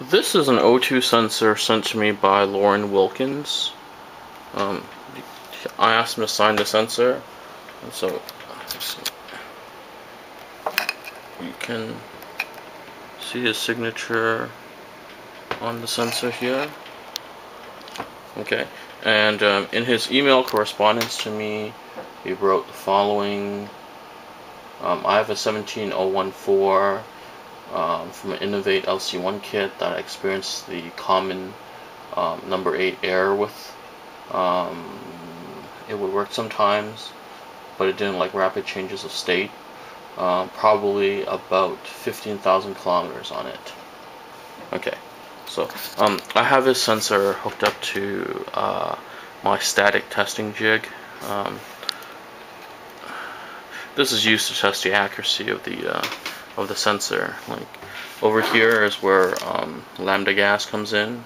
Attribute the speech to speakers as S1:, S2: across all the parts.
S1: This is an O2 sensor sent to me by Lorne Wilkinson. I asked him to sign the sensor, and so you can see his signature on the sensor here. Okay, and in his email correspondence to me, he wrote the following. I have a 17014 from an Innovate LC1 kit that I experienced the common number 8 error with. It would work sometimes, but it didn't like rapid changes of state. Probably about 15,000 kilometers on it. Okay, so I have this sensor hooked up to my static testing jig. This is used to test the accuracy of the sensor. Like over here is where lambda gas comes in,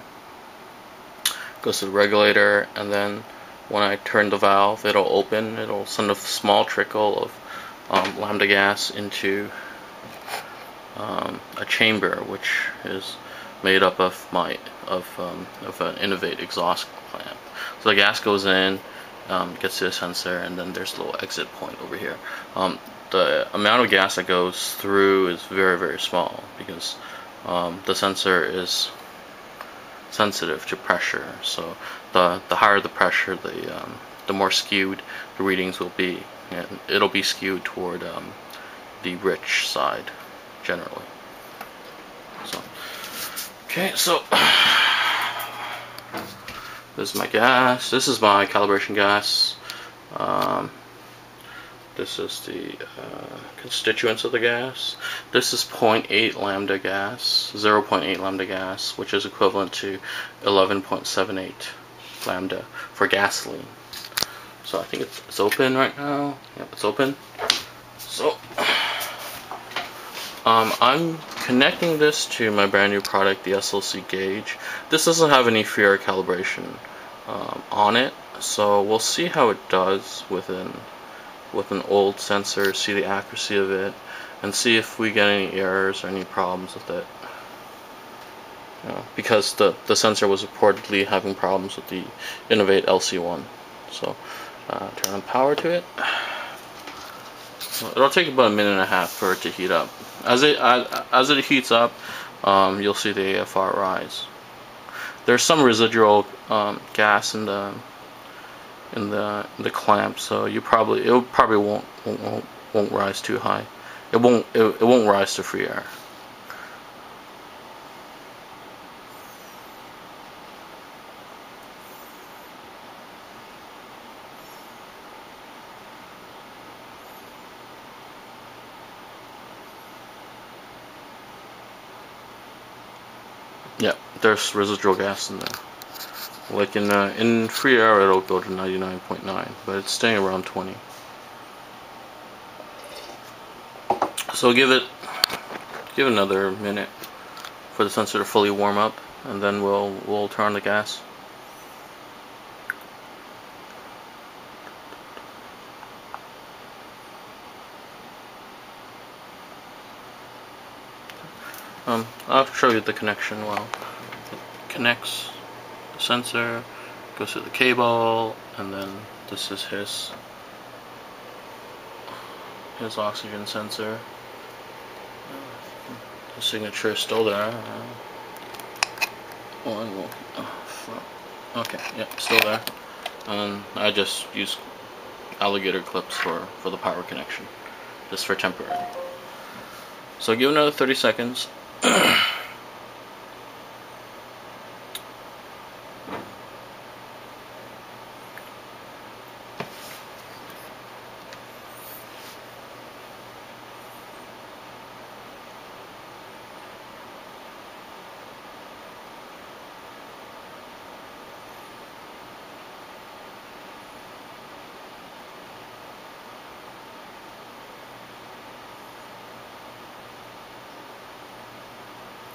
S1: goes to the regulator, and then when I turn the valve, it'll open. It'll send a small trickle of lambda gas into a chamber, which is made up of an Innovate exhaust clamp. So the gas goes in, gets to the sensor, and then there's a little exit point over here. The amount of gas that goes through is very, very small because the sensor is sensitive to pressure. So the higher the pressure, the more skewed the readings will be, and it'll be skewed toward the rich side generally. So okay, so this is my gas. This is my calibration gas. This is the constituents of the gas. This is 0.8 lambda gas, 0.8 lambda gas, which is equivalent to 11.78 lambda for gasoline. So I think it's open right now. Yep, it's open. So I'm connecting this to my brand new product, the SLC Gauge. This doesn't have any free air calibration on it, so we'll see how it does with an old sensor, see the accuracy of it, and see if we get any errors or any problems with it. Because the sensor was reportedly having problems with the Innovate LC1. So turn on power to it. So it'll take about a minute and a half for it to heat up. As it heats up, you'll see the AFR rise. There's some residual gas in the clamp, so it probably won't rise too high. It won't rise to free air. Yeah, there's residual gas in there. Like in free air, it'll go to 99.9, but it's staying around 20. So give it another minute for the sensor to fully warm up, and then we'll turn on the gas. I'll show you the connection while it connects. The sensor goes to the cable, and then this is his oxygen sensor. The signature is still there. Okay, yeah, still there. And I just use alligator clips for the power connection, just for temporary. So give it another 30 seconds.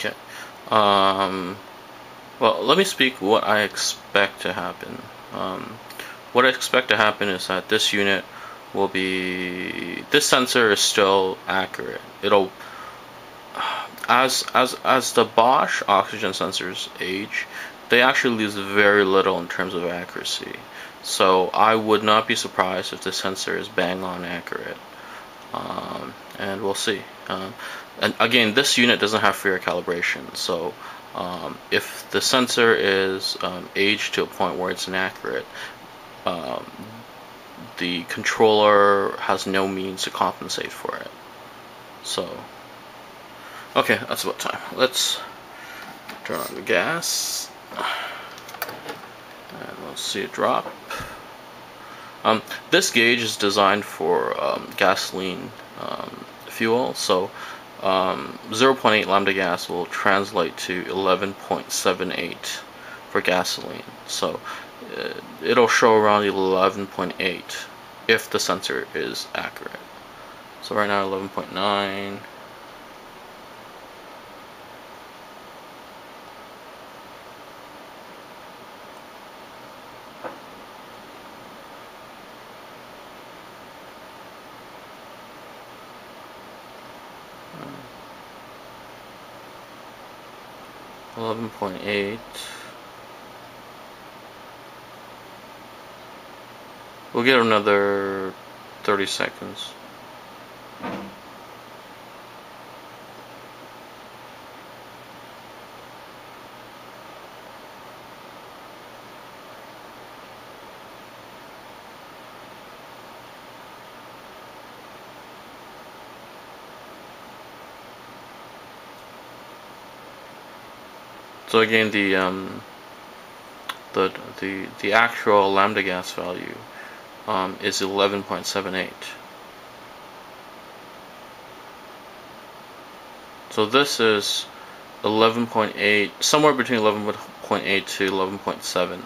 S1: Okay. Well, let me speak what I expect to happen. What I expect to happen is that this unit this sensor is still accurate. as the Bosch oxygen sensors age, they actually lose very little in terms of accuracy. So I would not be surprised if the sensor is bang on accurate. And we'll see. And again, this unit doesn't have free air calibration, so if the sensor is aged to a point where it's inaccurate, the controller has no means to compensate for it. So, okay, that's about time. Let's turn on the gas, and we'll see it drop. This gauge is designed for gasoline fuel, so 0.8 lambda gas will translate to 11.78 for gasoline. So it'll show around 11.8 if the sensor is accurate. So right now 11.9. .8. We'll get another 30 seconds. So again, the actual lambda gas value is 11.78. So this is 11.8, somewhere between 11.8 to 11.7.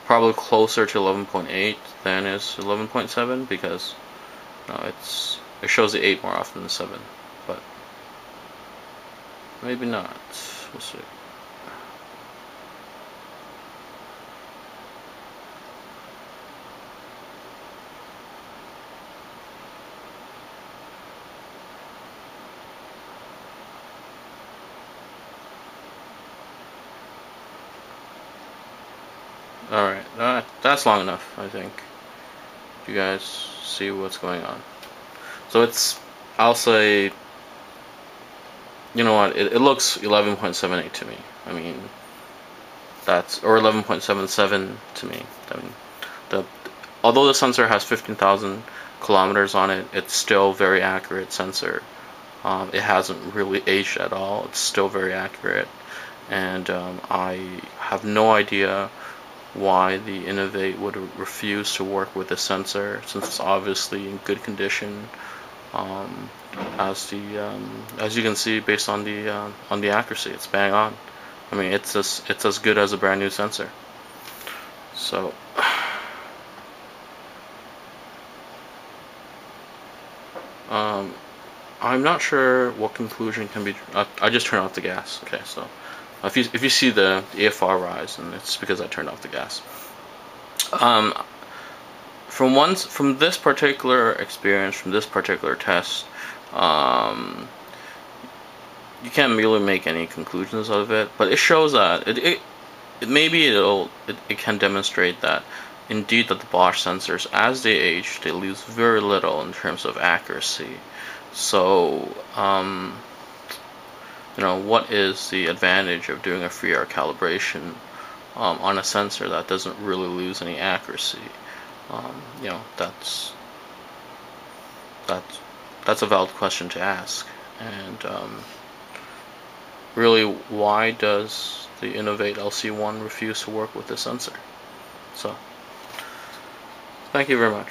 S1: Probably closer to 11.8 than is 11.7 because it shows the 8 more often than 7, but maybe not. We'll see. Alright, that's long enough, I think. You guys see what's going on. So I'll say, you know what, it looks 11.78 to me. I mean, or 11.77 to me. I mean, although the sensor has 15,000 kilometers on it, it's still a very accurate sensor. It hasn't really aged at all. It's still very accurate. And I have no idea why the Innovate would refuse to work with the sensor, since it's obviously in good condition, as you can see based on the accuracy. It's bang on. I mean, it's as good as a brand new sensor. So I'm not sure what conclusion can be. I just turned off the gas. Okay, so if you see the AFR rise, and it's because I turned off the gas. From this particular experience, from this particular test, you can't really make any conclusions out of it, but it shows that it can demonstrate that indeed that the Bosch sensors, as they age, they lose very little in terms of accuracy. So what is the advantage of doing a free air calibration on a sensor that doesn't really lose any accuracy? That's a valid question to ask. And really, why does the Innovate LC1 refuse to work with this sensor? So, thank you very much.